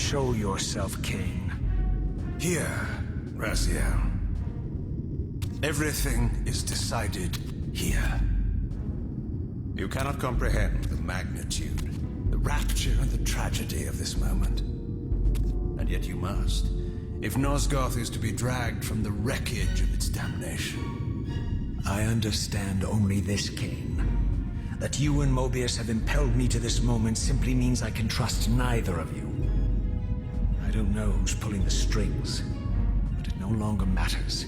Show yourself, Kain. Here, Raziel. Everything is decided here. You cannot comprehend the magnitude, the rapture and the tragedy of this moment. And yet you must, if Nosgoth is to be dragged from the wreckage of its damnation. I understand only this, Kain. That you and Mobius have impelled me to this moment simply means I can trust neither of you. I don't know who's pulling the strings, but it no longer matters,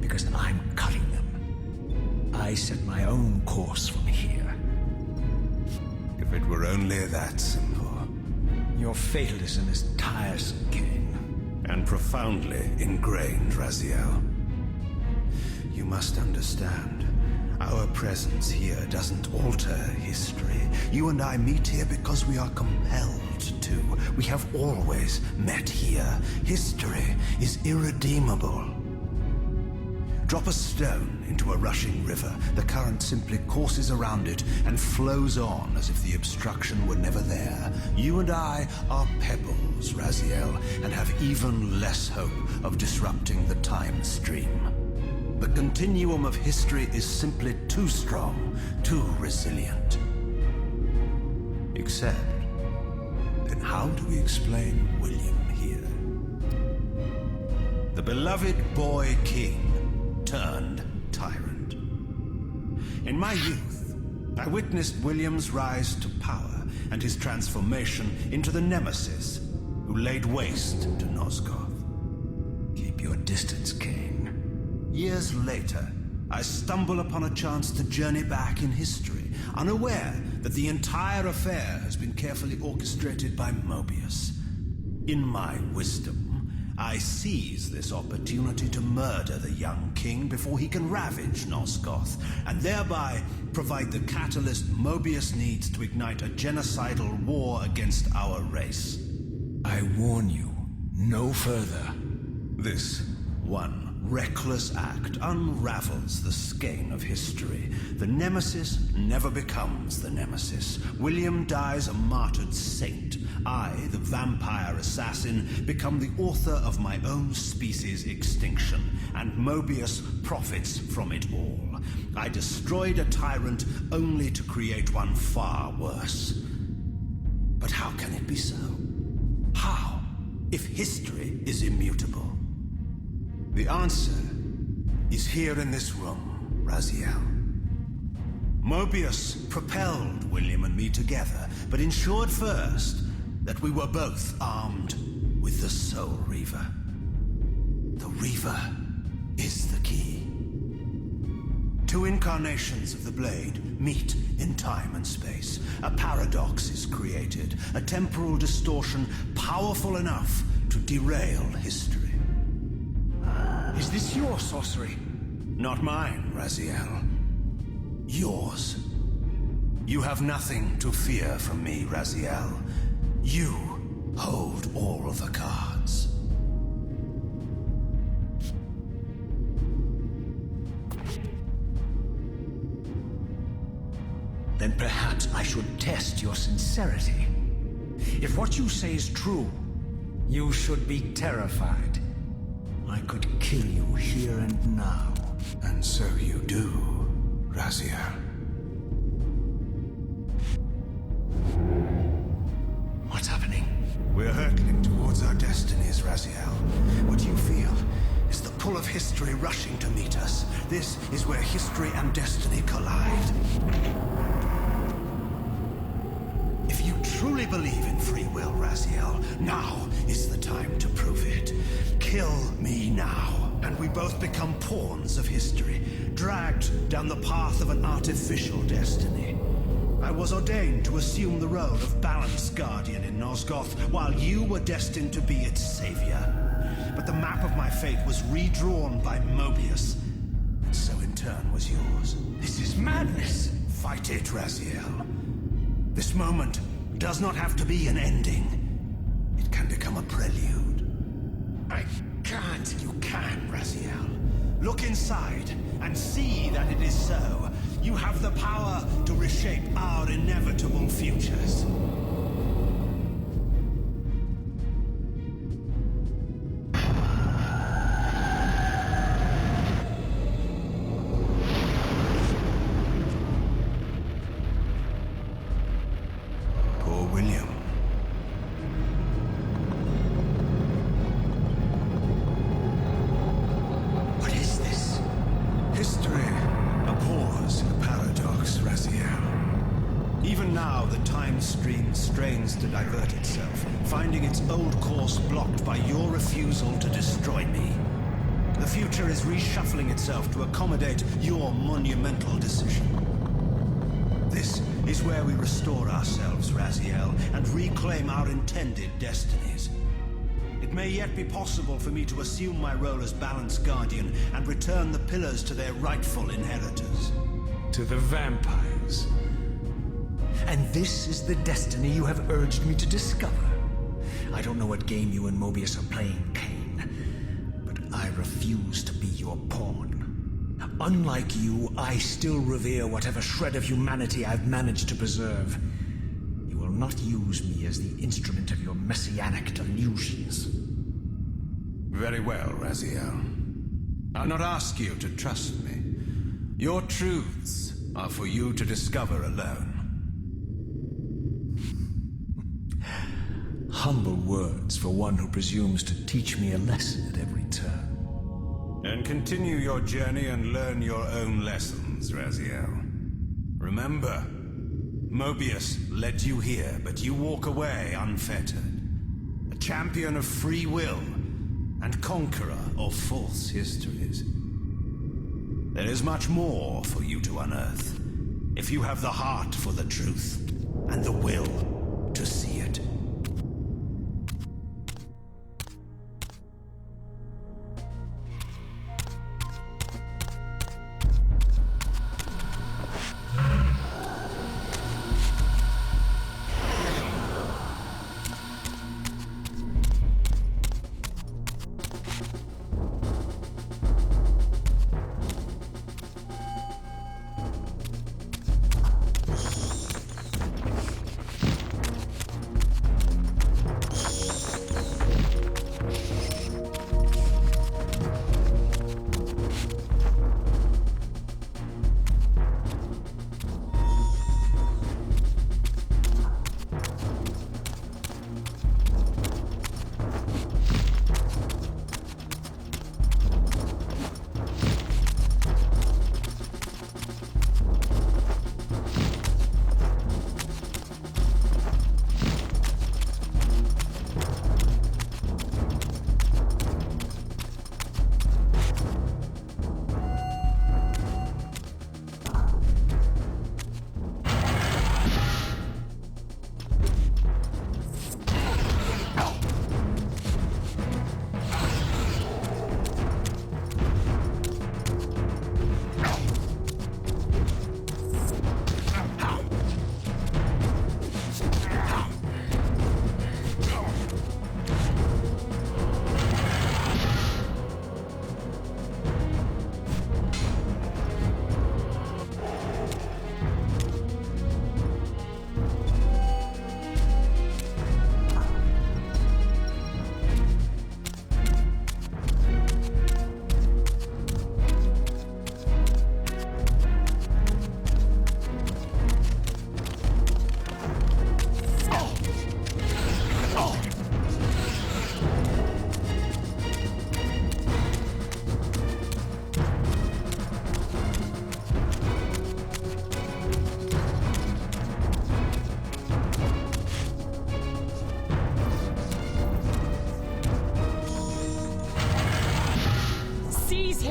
because I'm cutting them. I set my own course from here. If it were only that simple. Your fatalism is tiresome, Kain. And profoundly ingrained, Raziel. You must understand, our presence here doesn't alter history. You and I meet here because we are compelled to. We have always met here. History is irredeemable. Drop a stone into a rushing river, the current simply courses around it and flows on as if the obstruction were never there. You and I are pebbles, Raziel, and have even less hope of disrupting the time stream. The continuum of history is simply too strong, too resilient. Except, then how do we explain William here? The beloved boy king turned tyrant. In my youth, I witnessed William's rise to power and his transformation into the nemesis who laid waste to Nosgoth. Keep your distance, Kain. Years later, I stumble upon a chance to journey back in history, unaware that the entire affair has been carefully orchestrated by Mobius. In my wisdom, I seize this opportunity to murder the young king before he can ravage Nosgoth, and thereby provide the catalyst Mobius needs to ignite a genocidal war against our race. I warn you, no further. This one reckless act unravels the skein of history. The nemesis never becomes the nemesis. William dies a martyred saint. I, the vampire assassin, become the author of my own species' extinction, and Mobius profits from it all. I destroyed a tyrant only to create one far worse. But how can it be so? How, if history is immutable? The answer is here in this room, Raziel. Mobius propelled William and me together, but ensured first that we were both armed with the Soul Reaver. The Reaver is the key. Two incarnations of the blade meet in time and space. A paradox is created, a temporal distortion powerful enough to derail history. Is this your sorcery? Not mine, Raziel. Yours. You have nothing to fear from me, Raziel. You hold all the cards. Then perhaps I should test your sincerity. If what you say is true, you should be terrified. I could kill you here and now. And so you do, Raziel. What's happening? We're hurtling towards our destinies, Raziel. What you feel is the pull of history rushing to meet us. This is where history and destiny collide. If you truly believe in free will, Raziel, now is the time to prove it. Kill me now, and we both become pawns of history, dragged down the path of an artificial destiny. I was ordained to assume the role of balance guardian in Nosgoth, while you were destined to be its savior. But the map of my fate was redrawn by Mobius, and so in turn was yours. This is madness! Fight it, Raziel. This moment does not have to be an ending. It can become a prelude. I can't. You can, Raziel. Look inside and see that it is so. You have the power to reshape our inevitable futures. William. What is this? History abhors a paradox, Raziel. Even now, the time stream strains to divert itself, finding its old course blocked by your refusal to destroy me. The future is reshuffling itself to accommodate your monumental decision. This is where we restore ourselves, Raziel, and reclaim our intended destinies. It may yet be possible for me to assume my role as Balance Guardian and return the pillars to their rightful inheritors. To the vampires. And this is the destiny you have urged me to discover. I don't know what game you and Mobius are playing, Kain, but I refuse to be your pawn. Unlike you, I still revere whatever shred of humanity I've managed to preserve. You will not use me as the instrument of your messianic delusions. Very well, Raziel. I'll not ask you to trust me. Your truths are for you to discover alone. Humble words for one who presumes to teach me a lesson at every turn. Then continue your journey and learn your own lessons, Raziel. Remember, Mobius led you here, but you walk away unfettered. A champion of free will and conqueror of false histories. There is much more for you to unearth, if you have the heart for the truth and the will to see it.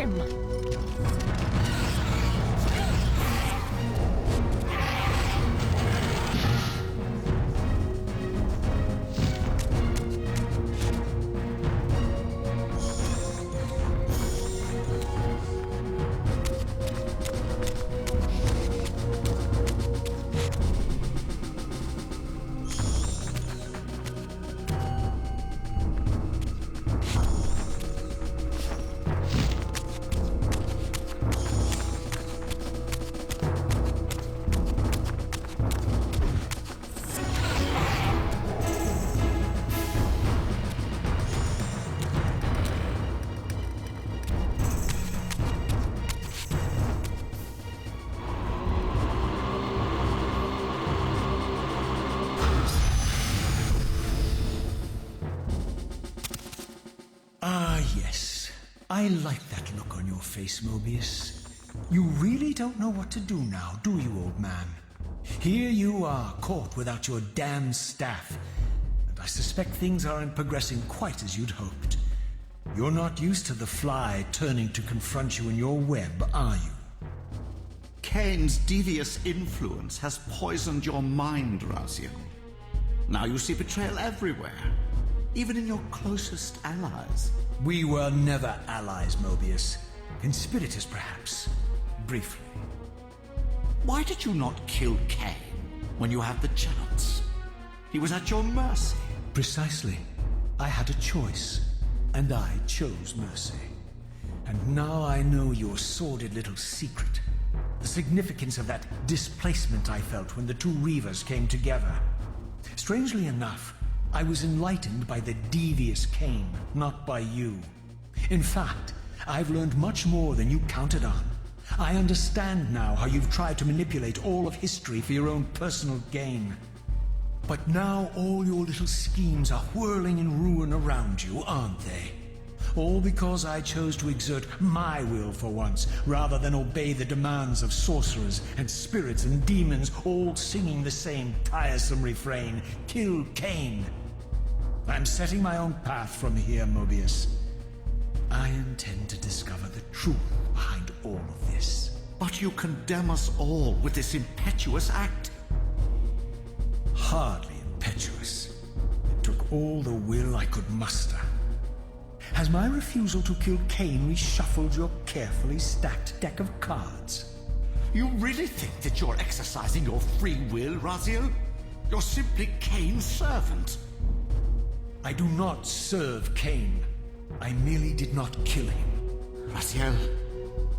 him! I like that look on your face, Mobius. You really don't know what to do now, do you, old man? Here you are, caught without your damn staff. And I suspect things aren't progressing quite as you'd hoped. You're not used to the fly turning to confront you in your web, are you? Kain's devious influence has poisoned your mind, Raziel. Now you see betrayal everywhere, even in your closest allies. We were never allies, Mobius. Conspirators, perhaps. Briefly. Why did you not kill Kain when you had the chance? He was at your mercy. Precisely. I had a choice, and I chose mercy. And now I know your sordid little secret. The significance of that displacement I felt when the two Reavers came together. Strangely enough, I was enlightened by the devious Kain, not by you. In fact, I've learned much more than you counted on. I understand now how you've tried to manipulate all of history for your own personal gain. But now all your little schemes are whirling in ruin around you, aren't they? All because I chose to exert my will for once, rather than obey the demands of sorcerers and spirits and demons, all singing the same tiresome refrain, "Kill Kain." I'm setting my own path from here, Mobius. I intend to discover the truth behind all of this. But you condemn us all with this impetuous act. Hardly impetuous. It took all the will I could muster. Has my refusal to kill Kain reshuffled your carefully stacked deck of cards? You really think that you're exercising your free will, Raziel? You're simply Kain's servant. I do not serve Kain. I merely did not kill him. Raziel,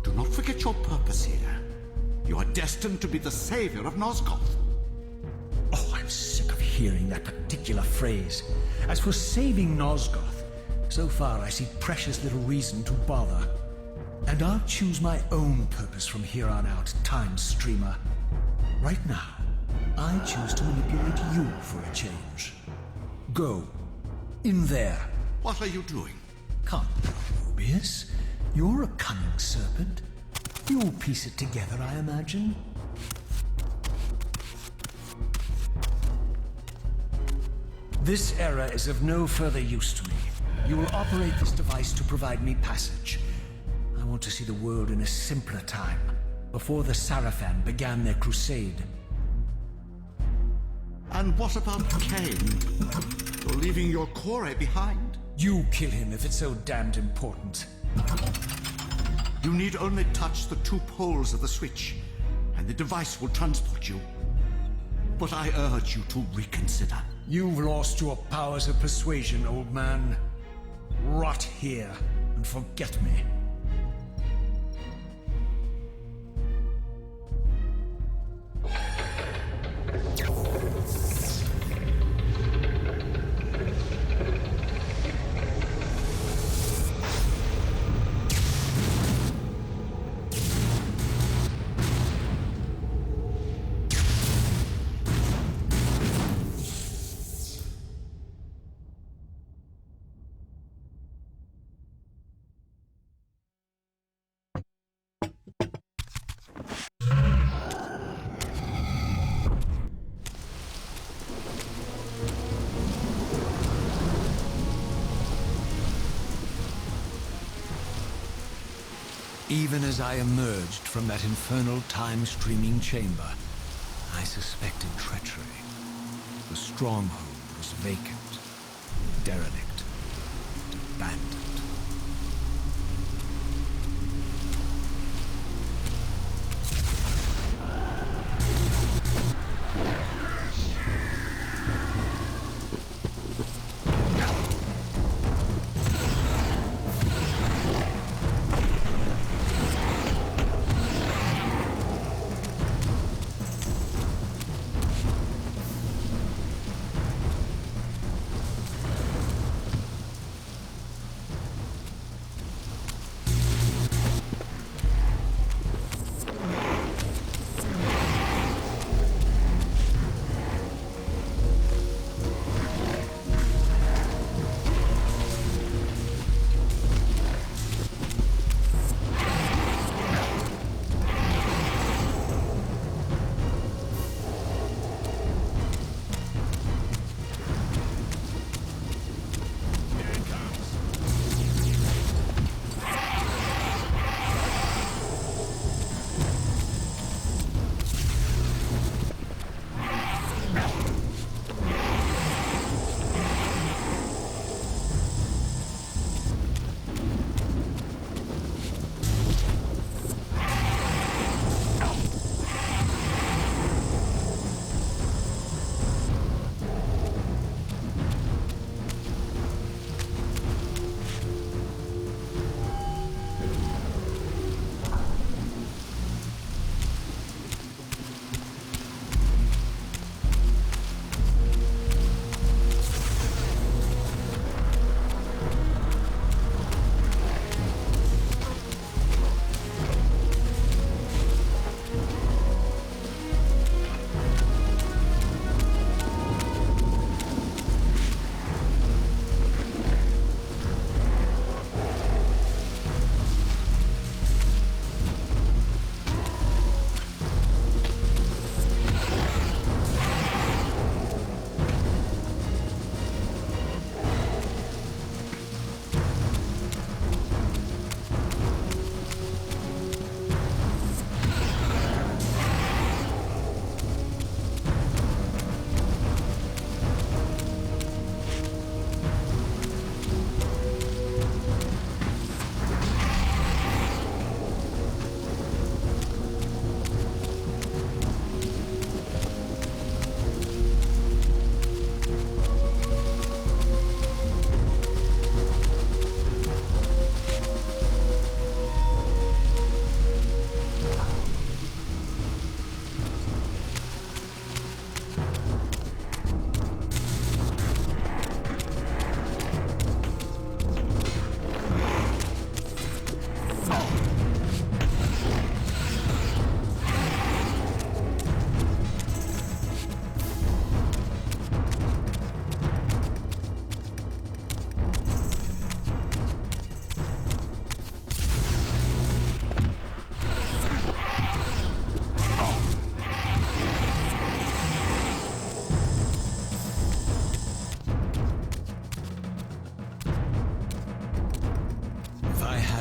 do not forget your purpose here. You are destined to be the savior of Nosgoth. Oh, I'm sick of hearing that particular phrase. As for saving Nosgoth, so far I see precious little reason to bother. And I'll choose my own purpose from here on out, Time Streamer. Right now, I choose to manipulate you for a change. Go. In there. What are you doing? Come, Mobius. You're a cunning serpent. You'll piece it together, I imagine. This era is of no further use to me. You will operate this device to provide me passage. I want to see the world in a simpler time, before the Sarafan began their crusade. And what about Kain? You're leaving your core behind? You kill him if it's so damned important. You need only touch the two poles of the switch, and the device will transport you. But I urge you to reconsider. You've lost your powers of persuasion, old man. Rot here and forget me. Even as I emerged from that infernal time-streaming chamber, I suspected treachery. The Stronghold was vacant, derelict, and abandoned.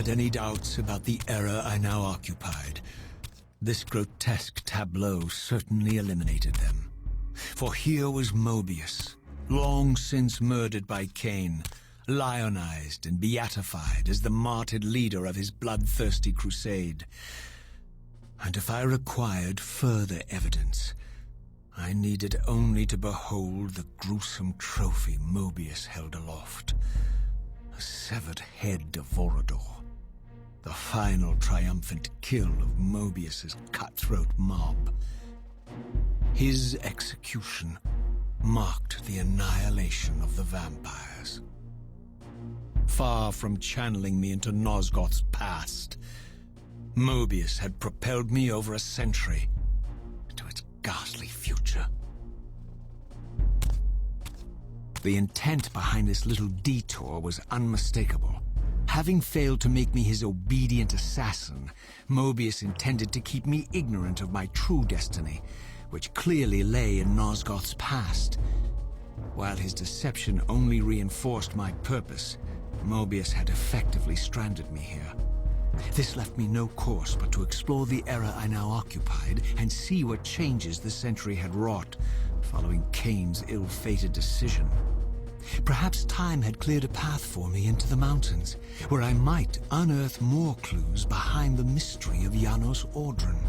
had any doubts about the era I now occupied, this grotesque tableau certainly eliminated them. For here was Mobius, long since murdered by Kain, lionized and beatified as the martyred leader of his bloodthirsty crusade. And if I required further evidence, I needed only to behold the gruesome trophy Mobius held aloft. A severed head of Vorador. The final triumphant kill of Mobius's cutthroat mob. His execution marked the annihilation of the vampires. Far from channeling me into Nosgoth's past, Mobius had propelled me over a century into its ghastly future. The intent behind this little detour was unmistakable. Having failed to make me his obedient assassin, Mobius intended to keep me ignorant of my true destiny, which clearly lay in Nosgoth's past. While his deception only reinforced my purpose, Mobius had effectively stranded me here. This left me no course but to explore the era I now occupied and see what changes the century had wrought following Kain's ill-fated decision. Perhaps time had cleared a path for me into the mountains, where I might unearth more clues behind the mystery of Janos Audron.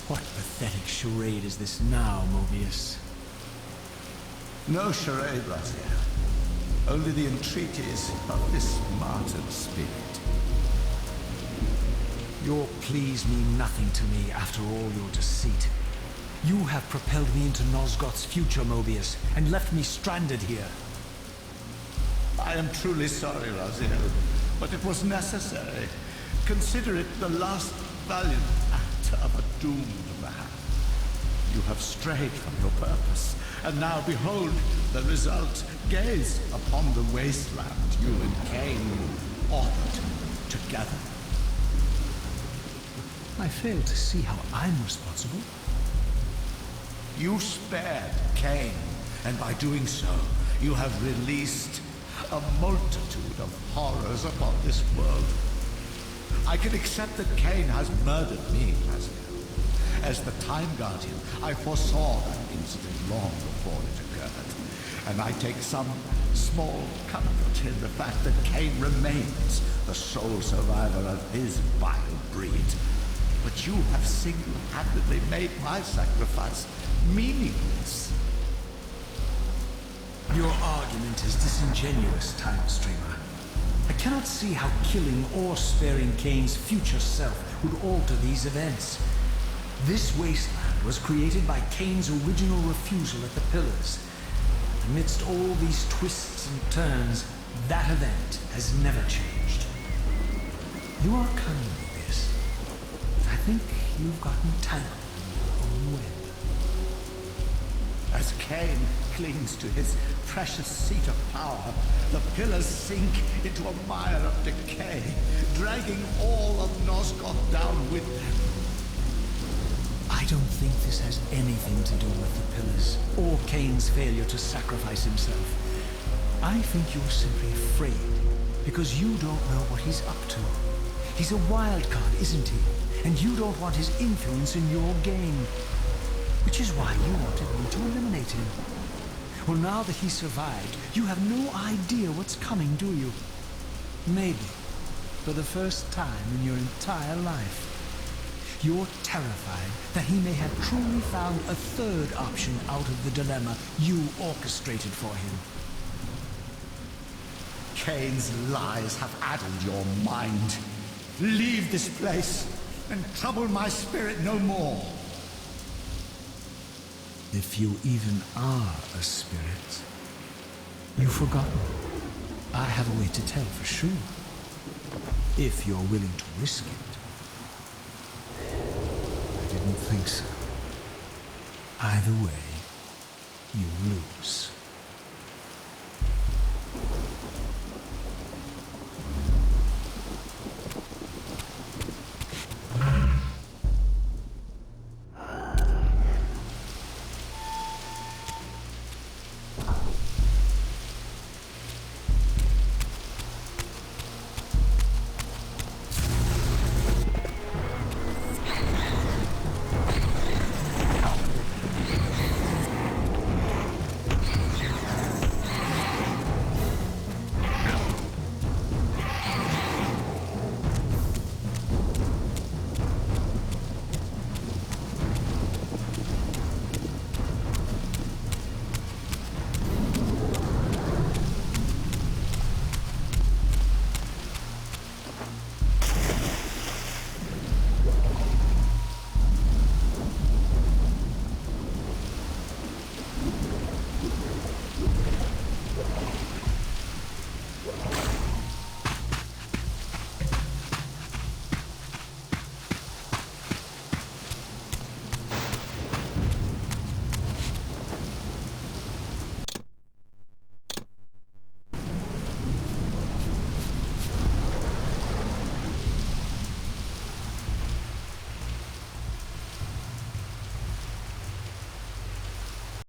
What pathetic charade is this now, Mobius? No charade, Raziel. Only the entreaties of this martyred spirit. Your pleas mean nothing to me after all your deceit. You have propelled me into Nosgoth's future, Mobius, and left me stranded here. I am truly sorry, Raziel, but it was necessary. Consider it the last valiant act of a doomed man. You have strayed from your purpose, and now behold the result. Gaze upon the wasteland you and Kain authored together. I fail to see how I'm responsible. You spared Kain, and by doing so, you have released a multitude of horrors upon this world. I can accept that Kain has murdered me, Raziel. As the Time Guardian, I foresaw that incident long before it occurred, and I take some small comfort in the fact that Kain remains the sole survivor of his vile breed. But you have single-handedly made my sacrifice meaningless. Your argument is disingenuous, Time Streamer. I cannot see how killing or sparing Kain's future self would alter these events. This wasteland was created by Kain's original refusal at the Pillars. Amidst all these twists and turns, That event has never changed. You are cunning with this. I think you've gotten tangled in your own web. As Kain clings to his precious seat of power, the pillars sink into a mire of decay, dragging all of Nosgoth down with them. I don't think this has anything to do with the pillars or Kain's failure to sacrifice himself. I think you're simply afraid because you don't know what he's up to. He's a wild card, isn't he? And you don't want his influence in your game. Which is why you wanted me to eliminate him. Well, now that he survived, you have no idea what's coming, do you? Maybe, for the first time in your entire life, you're terrified that he may have truly found a third option out of the dilemma you orchestrated for him. Kain's lies have addled your mind. Leave this place and trouble my spirit no more. If you even are a spirit, you've forgotten. I have a way to tell for sure. If you're willing to risk it. I didn't think so. Either way, you lose.